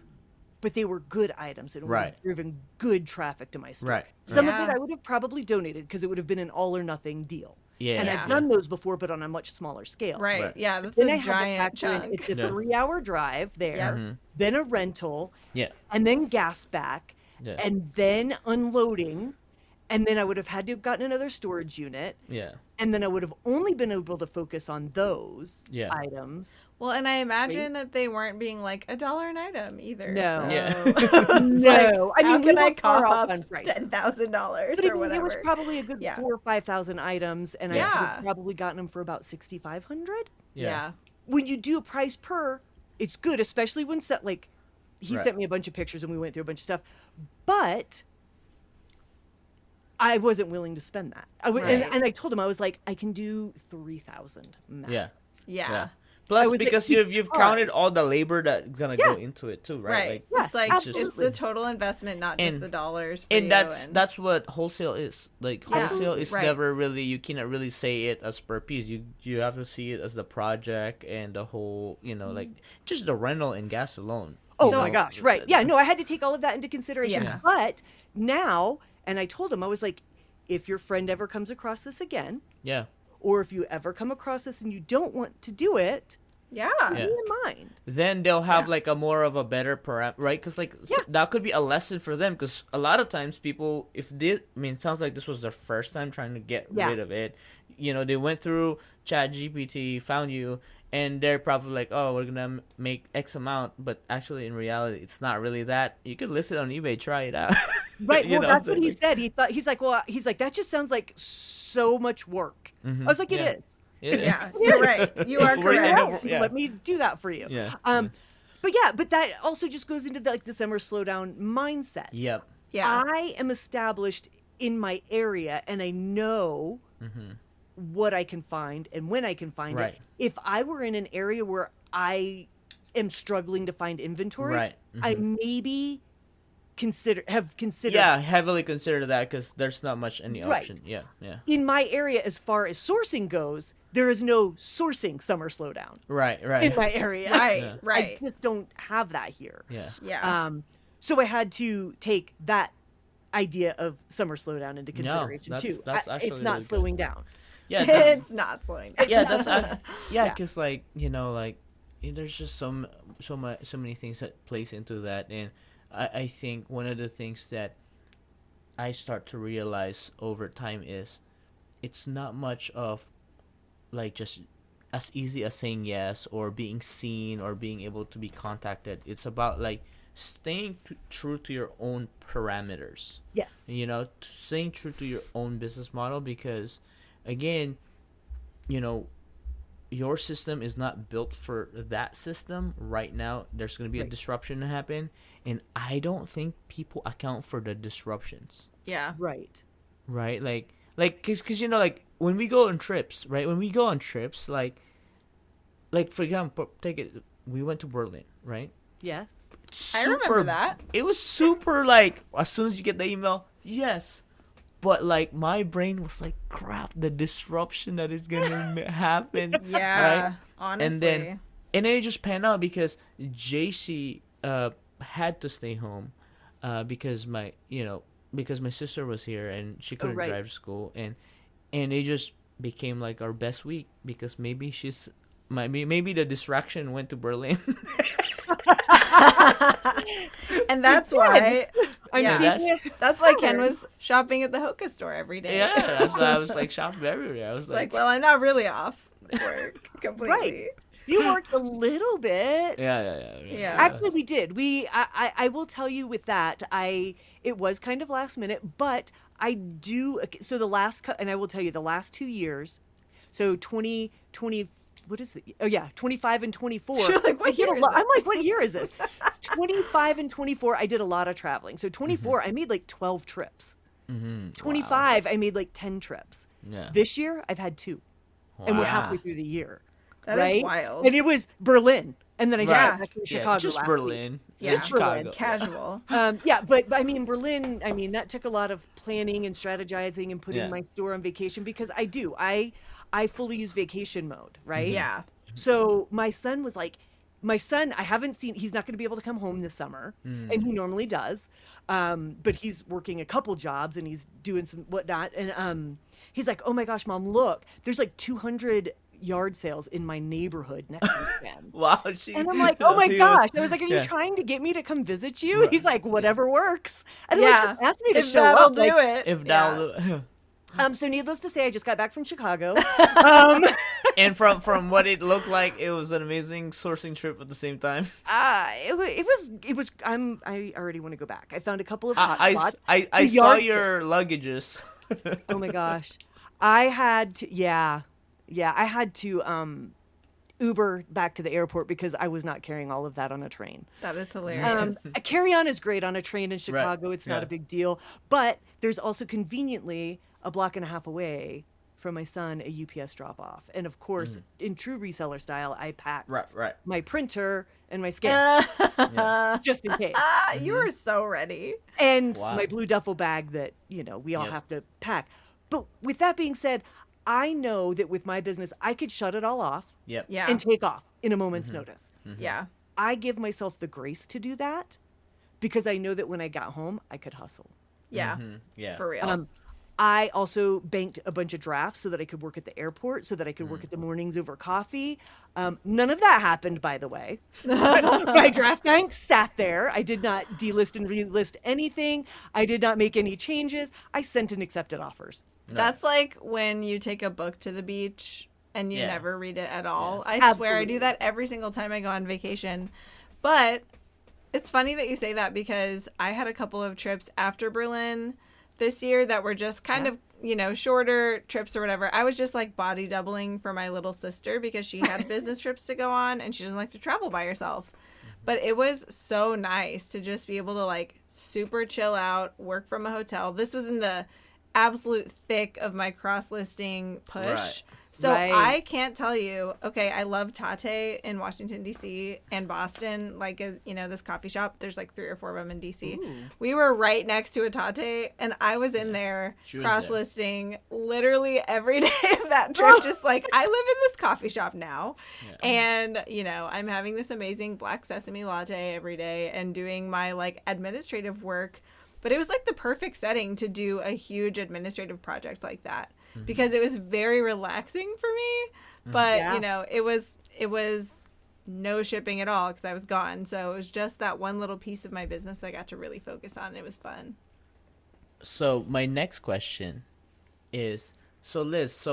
but they were good items and would Right. have driven good traffic to my store. Right. Some of Yeah. it I would have probably donated because it would have been an all or nothing deal. Yeah. And Yeah. I've done those before, but on a much smaller scale. Right. Right. Yeah, that's Then a I had to giant factor in chunk. it's a Yeah. 3-hour drive there, Yeah. then a rental, Yeah. and then gas back, Yeah. and then unloading, and then I would have had to have gotten another storage unit, Yeah. and then I would have only been able to focus on those Yeah. items. Well, and I imagine that they weren't being like $1 an item either. No. So. Yeah. No, I how mean, we can I were far cough off up on price. $10,000 But I or mean, whatever? there was probably a good Yeah. 4,000 or 5,000 items, and I could Yeah. have probably gotten them for about 6,500. yeah. When you do a price per, it's good, especially when he Right. sent me a bunch of pictures and we went through a bunch of stuff, but I wasn't willing to spend that. Right. And I told him, I was like, I can do 3,000 max. Yeah. Yeah. Yeah. I Plus, was like, because "You you've are." counted all the labor that's gonna go Yeah. into it too, right? Right. Like, Yeah, It's like absolutely. it's the total investment, not just And- the dollars. For and you that's what wholesale is. Like Yeah. wholesale is Right. never really, you cannot really say it as per piece. You have to see it as the project and the whole, like just the rental and gas alone. Oh So- my gosh, right. Yeah, no, I had to take all of that into consideration. Yeah. But now, and I told him, I was like, if your friend ever comes across this again, Yeah. or if you ever come across this and you don't want to do it, Yeah. Yeah. keep in mind. Then they'll have like a more of a better right? Because like that could be a lesson for them. Because a lot of times people, if this, I mean, it sounds like this was their first time trying to get Yeah. rid of it. They went through ChatGPT, found you, and they're probably like, oh, we're gonna make X amount, but actually in reality, it's not really that. You could list it on eBay, try it out. Right. You Well, know, that's so what he like- said. He's like, that just sounds like so much work. I was like, it Yeah. is. Yeah. You're right. You are We're in correct. a- Else, yeah. let me do that for you. Yeah. But that also just goes into the summer slowdown mindset. Yep. Yeah. I am established in my area and I know what I can find and when I can find Right. it. If I were in an area where I am struggling to find inventory, Right. I maybe have considered Yeah, heavily consider that because there's not much any Right. option. Yeah, yeah. in my area as far as sourcing goes, there is no sourcing summer slowdown Right, right. in my area. Right. Yeah. Right. I just don't have that here. Yeah. Yeah. So I had to take that idea of summer slowdown into consideration that's- too. that's actually It's not really good. slowing down. Yeah, that's, It's not slowing down. yeah, that's yeah, Yeah. because there's just so many things that plays into that, and I think one of the things that I start to realize over time is it's not much of like just as easy as saying yes or being seen or being able to be contacted. It's about like staying true to your own parameters. Yes. Staying true to your own business model, because again, your system is not built for that system right now. There's going to be a Right. disruption to happen, and I don't think people account for the disruptions, Yeah. Right. right? Like cuz like when we go on trips, right? When we go on trips, like for example, we went to Berlin, right? Yes. I remember that. It was super like as soon as you get the email, yes. But like my brain was like, crap, the disruption that is gonna happen. Yeah. Right? Honestly. And then it just panned out because JC had to stay home because my sister was here and she couldn't right. drive to school, and it just became like our best week because maybe the distraction went to Berlin. and that's why I'm yeah. seeing it. That's why Ken was shopping at the Hoka store every day. Yeah, that's why I was like shopping everywhere. I was It's like, well, I'm not really off work completely. Right. You worked a little bit. Yeah. Actually, we did. I will tell you with that, it was kind of last minute, but I do. So and I will tell you the last 2 years, so 2020, what is it? Oh yeah, 25 and 24. You're like, what year is it? I'm like, what year is this? 25 and 24, I did a lot of traveling. So 24, I made like 12 trips. 25, I made like 10 trips. Yeah. This year, I've had 2. And we're halfway through the year. That right? is wild. And it was Berlin. And then I just Right. got back from Chicago just last Berlin. week. Yeah. Just Chicago. Casual. Yeah, but I mean, Berlin, I mean, that took a lot of planning and strategizing and putting Yeah. my store on vacation because I fully use vacation mode, right? Yeah. So my son, I haven't seen, he's not going to be able to come home this summer, and he normally does. But he's working a couple jobs and he's doing some whatnot. And he's like, oh my gosh, Mom, look, there's like 200 yard sales in my neighborhood next weekend. Wow. And I'm like, oh my he gosh. I was like, are you yeah. trying to get me to come visit you? He's like, whatever works. And I'm Yeah. like, just ask me to If show that'll up. do Like, it. If Yeah. that so needless to say, I just got back from Chicago. and from what it looked like, it was an amazing sourcing trip at the same time. It was, I already want to go back. I found a couple of hot spots. I The saw yard your luggages. Oh my gosh. I had to, I had to Uber back to the airport because I was not carrying all of that on a train. That is hilarious. A carry-on is great on a train in Chicago. It's not Yeah. a big deal. But there's also conveniently a block and a half away from my son a UPS drop-off. And of course, in true reseller style, I packed Right. my printer and my scale just in case. You were so ready. And Wow. my blue duffel bag that, we all Yep. have to pack. But with that being said, I know that with my business, I could shut it all off Yep. Yeah. and take off in a moment's notice. Yeah. I give myself the grace to do that because I know that when I got home, I could hustle. Yeah. Yeah. For real. I also banked a bunch of drafts so that I could work at the airport, so that I could work at the mornings over coffee. None of that happened, by the way. My draft bank sat there. I did not delist and relist anything. I did not make any changes. I sent and accepted offers. That's like when you take a book to the beach and you Yeah. never read it at all. I swear I Absolutely. do that every single time I go on vacation. But it's funny that you say that because I had a couple of trips after Berlin this year that were just kind of, shorter trips or whatever. I was just like body doubling for my little sister because she had business trips to go on and she doesn't like to travel by herself. But it was so nice to just be able to like super chill out, work from a hotel. This was in the absolute thick of my cross-listing push. Right. So Right. I can't tell you, okay, I love Tate in Washington, D.C. and Boston, like, this coffee shop. There's like 3 or 4 of them in D.C. We were right next to a Tate, and I was in there She was there. cross-listing literally every day of that trip, just like, I live in this coffee shop now. And, I'm having this amazing black sesame latte every day and doing my, like, administrative work. But it was like the perfect setting to do a huge administrative project like that because it was very relaxing for me. But, Yeah. it was no shipping at all because I was gone. So it was just that one little piece of my business that I got to really focus on. And it was fun. So my next question is, so Liz,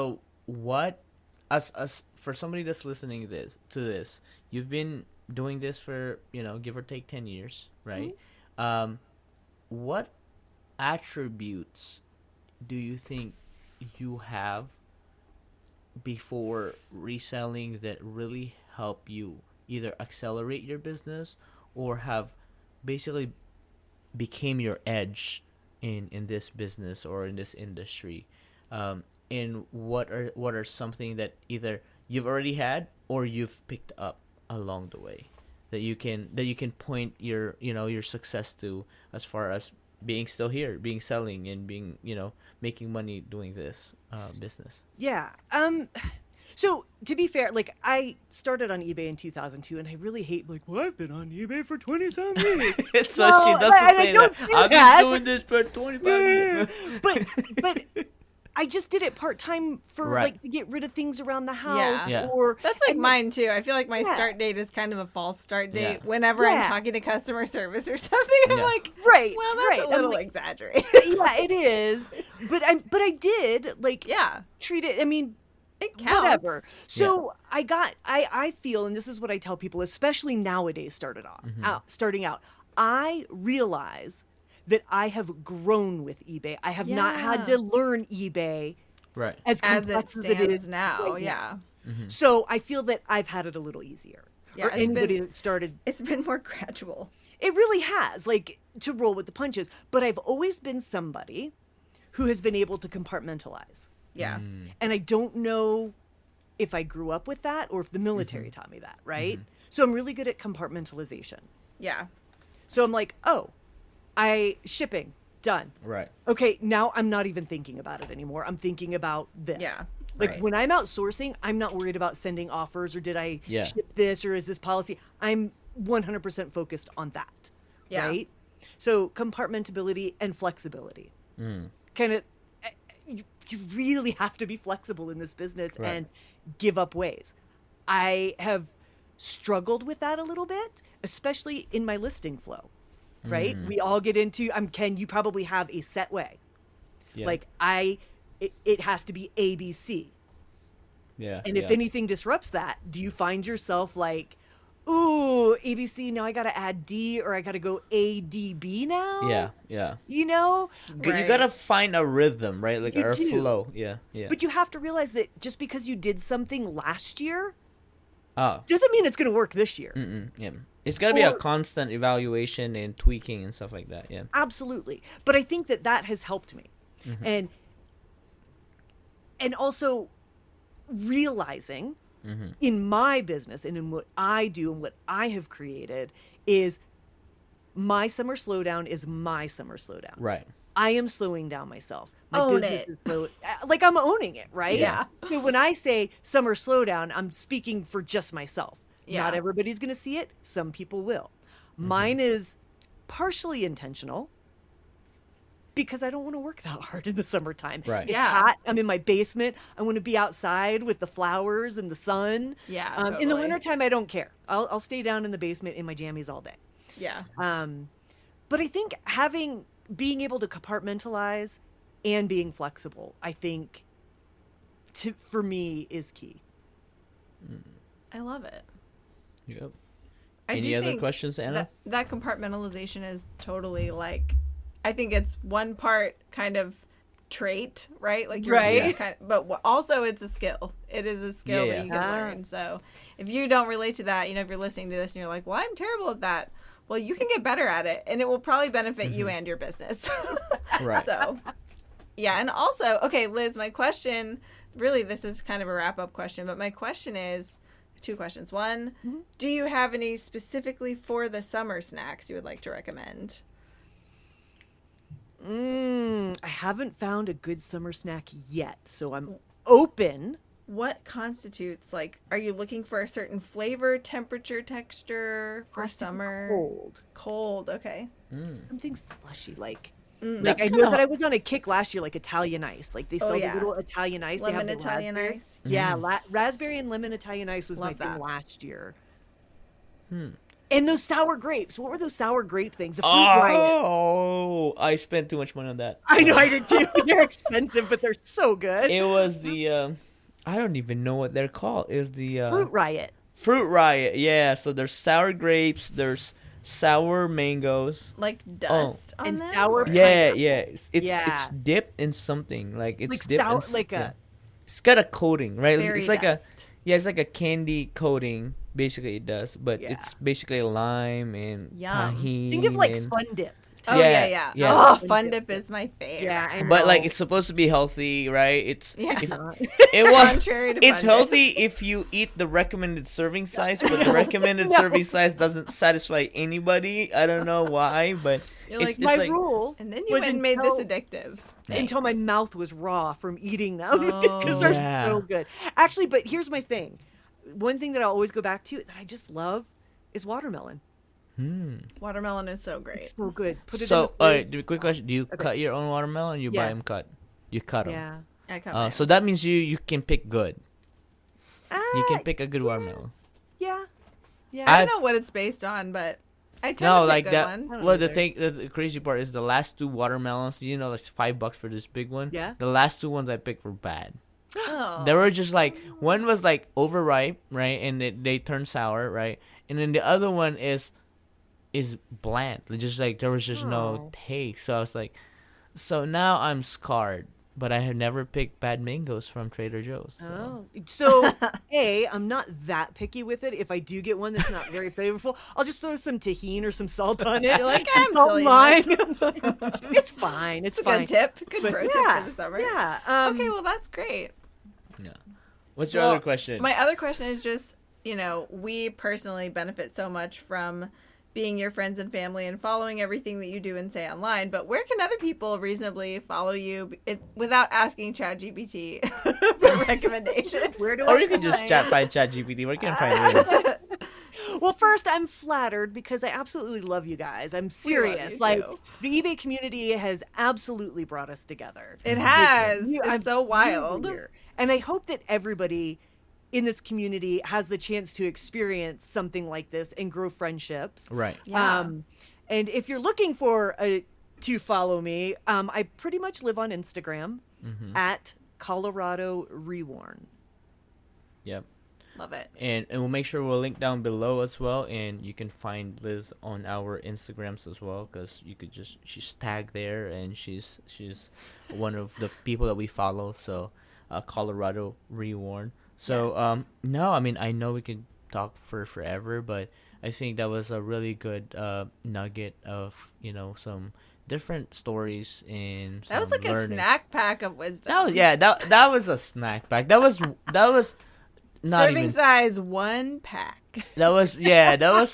what, as for somebody that's listening to this, you've been doing this for, give or take 10 years, right? What attributes do you think you have before reselling that really help you either accelerate your business or have basically became your edge in this business or in this industry? And what are something that either you've already had or you've picked up along the way that you can point your your success to, as far as being still here, being selling, and being making money doing this business? Yeah. So to be fair, like I started on eBay in 2002, and I really hate well, I've been on eBay for 20-some years. So Well, she doesn't I say don't that. say I've that. been doing this for 25 years. but I just did it part time for Right. like to get rid of things around the house. Yeah. Yeah. Or That's like and, mine too. I feel like my Yeah. start date is kind of a false start date. Yeah. Whenever Yeah. I'm talking to customer service or something, I'm Yeah. like, Right. well, that's right. a I'm little like, exaggerated. yeah, it is. But I did like Yeah. treat it. I mean, It counts. whatever. So I feel, and this is what I tell people, especially nowadays, starting out, I realize that I have grown with eBay. I have not had to learn eBay Right. as As it complex as it stands is now, right yeah. So I feel that I've had it a little easier. Yeah, Or it's anybody been- that started. It's been more gradual. It really has, like, to roll with the punches. But I've always been somebody who has been able to compartmentalize. Yeah. And I don't know if I grew up with that or if the military taught me that, right? So I'm really good at compartmentalization. Yeah. So I'm like, oh, shipping, done. Right. Okay, now I'm not even thinking about it anymore. I'm thinking about this. Yeah, Like right. when I'm outsourcing, I'm not worried about sending offers or did I Yeah. ship this or is this policy. I'm 100% focused on that. Yeah. Right? So compartmentability and flexibility. Kind of, you really have to be flexible in this business Right. and give up ways. I have struggled with that a little bit, especially in my listing flow. Right? We all get into, Ken, you probably have a set way. Yeah. Like it has to be ABC. Yeah. And if anything disrupts that, do you find yourself like, ooh, ABC, now I got to add D or I got to go ADB now? Yeah. Yeah. You know? You Right. gotta find a rhythm, right? Like You a do. flow. Yeah. Yeah. But you have to realize that just because you did something last year Oh. doesn't mean it's going to work this year. Yeah. It's gotta be a Or- constant evaluation and tweaking and stuff like that. Yeah. Absolutely. But I think that has helped me. And also realizing in my business and in what I do and what I have created is my summer slowdown is my summer slowdown. Right. I am slowing down myself. My Own business it. is slow. Like I'm owning it, right? Yeah. So when I say summer slowdown, I'm speaking for just myself. Yeah. Not everybody's going to see it. Some people will. Mine is partially intentional because I don't want to work that hard in the summertime. Right. It's Yeah. hot. I'm in my basement. I want to be outside with the flowers and the sun. Yeah, In the totally. wintertime, I don't care. I'll stay down in the basement in my jammies all day. Yeah. But I think being able to compartmentalize and being flexible, I think for me is key. I love it. Yep. I Any do other think questions, Anna? that compartmentalization is totally like, I think it's one part kind of trait, right? Like you're Right. just kind of, but also it's a skill. It is a skill Yeah, that you yeah. can Ah. learn. So if you don't relate to that, if you're listening to this and you're like, well, I'm terrible at that. Well, you can get better at it and it will probably benefit you and your business. Right. So, yeah. And also, okay, Liz, my question, really, this is kind of a wrap up question, but my question is, two questions. One, do you have any specifically for the summer snacks you would like to recommend? I haven't found a good summer snack yet, so I'm open. What constitutes, like, are you looking for a certain flavor, temperature, texture for Has to be summer? cold. Cold, okay. Something slushy, like That's I know kinda- that I was on a kick last year, like Italian ice. Like they sell yeah. the little Italian ice. Lemon they have the Italian raspberry. ice. Yeah, raspberry and lemon Italian ice was Love my thing that. last year. And those sour grapes. What were those sour grape things? The fruit riot. Oh, I spent too much money on that. I know I did too. They're expensive, but they're so good. It was the I don't even know what they're called. It was the Fruit riot. Fruit Riot. Yeah, so there's sour grapes, there's sour mangoes. Like dust on And them? sour Or- pineapple. Yeah. It's Yeah. dipped in something. Like it's Like dipped sour, in like yeah. a It's got a coating, right? Fairy It's like dust. it's like a candy coating. Basically, it does, but Yeah. it's basically lime and Yum. tahini. think of like and- Fun Dip. Oh, Yeah, yeah. yeah. Oh, Fun Fun Dip. Dip is my favorite. Yeah, I know. But like it's supposed to be healthy, right? It's Yeah. if, it was Contrary to it's Fun Dip. healthy if you eat the recommended serving size, but the recommended No. serving size doesn't sathify anybody. I don't know why, but You're it's, like, it's My like rule And then you was went and made this until- addictive. until my Thanks. mouth was raw from eating them Oh. because they're Yeah. so good. Actually, but here's my thing. One thing that I always go back to that I just love is watermelon. Watermelon is so great. It's so good. Put it so. in the fridge. Quick question: do you cut your own watermelon? Or you buy Yes. them cut? You cut them. Yeah. I cut my So own. that means you can pick good. You can Ah, pick a good watermelon. Yeah. Yeah. I I've- don't know what it's based on, but I tend No, to like pick good that. ones. don't Well, the either. thing, the crazy part is the last two watermelons. Like $5 for this big one. Yeah. The last two ones I picked were bad. Oh. They were just like, one was like overripe, right, and they turned sour, right, and then the other one is bland. Just like there was just no taste. So I was like, so now I'm scarred. But I have never picked bad mangoes from Trader Joe's. So. So I'm not that picky with it. If I do get one that's not very flavorful, I'll just throw some tahini or some salt on it. You're like, I'm Don't silly. mind. It's fine. It's It's a fine. good tip. Good pro tip Yeah, for the summer. yeah. Okay, well, that's great. Yeah. What's your Well, other question? My other question is just, we personally benefit so much from being your friends and family and following everything that you do and say online, but where can other people reasonably follow you without asking ChatGPT for recommendations? Where do Or I you can just find ChatGPT. Where can I find this? Well, first, I'm flattered because I absolutely love you guys. I'm serious. you Like, too. the eBay community has absolutely brought us together. It has. I'm It's so wild. here. And I hope that everybody in this community has the chance to experience something like this and grow friendships. Right. Yeah. And if you're looking to follow me, I pretty much live on Instagram at Colorado ReWorn. Yep. Love it. And we'll make sure we'll link down below as well, and you can find Liz on our Instagrams as well, because she's tagged there, and she's one of the people that we follow. So, Colorado ReWorn. So Yes. no, I mean, I know we can talk for forever, but I think that was a really good nugget of some different stories and That was some like a learnings. snack pack of wisdom. That was a snack pack. That was not Serving even size 1 pack. that was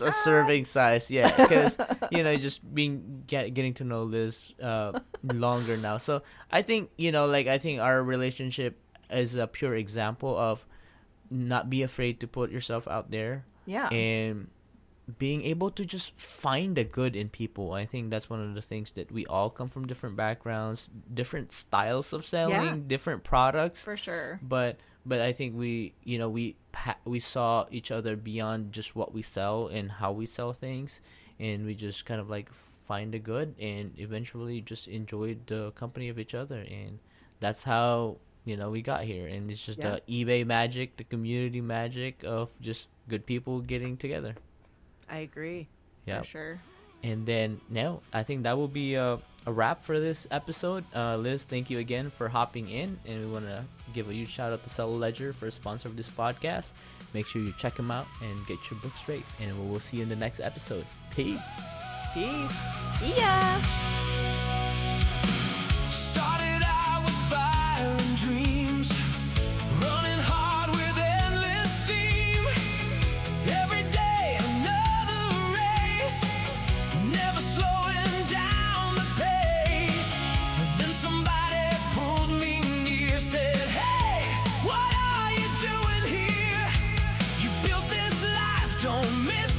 a serving size, because just getting to know Liz longer now. So I think I think our relationship is a pure example of not be afraid to put yourself out there, Yeah. and being able to just find the good in people. I think that's one of the things that we all come from different backgrounds, different styles of selling, different products. For sure. But I think we saw each other beyond just what we sell and how we sell things, and we just kind of like find the good and eventually just enjoyed the company of each other, and that's how we got here. And it's just the eBay magic, the community magic of just good people getting together. I agree. Yeah. For sure. And then now I think that will be a wrap for this episode. Liz, thank you again for hopping in, and we want to give a huge shout out to Seller Ledger for a sponsor of this podcast. Make sure you check them out and get your book straight, and we'll see you in the next episode. Peace. Peace. See ya. Started out with fire and dreams, running hard with endless steam. Every day another race, never slowing down the pace. Then somebody pulled me near, said, "Hey, what are you doing here? You built this life, don't miss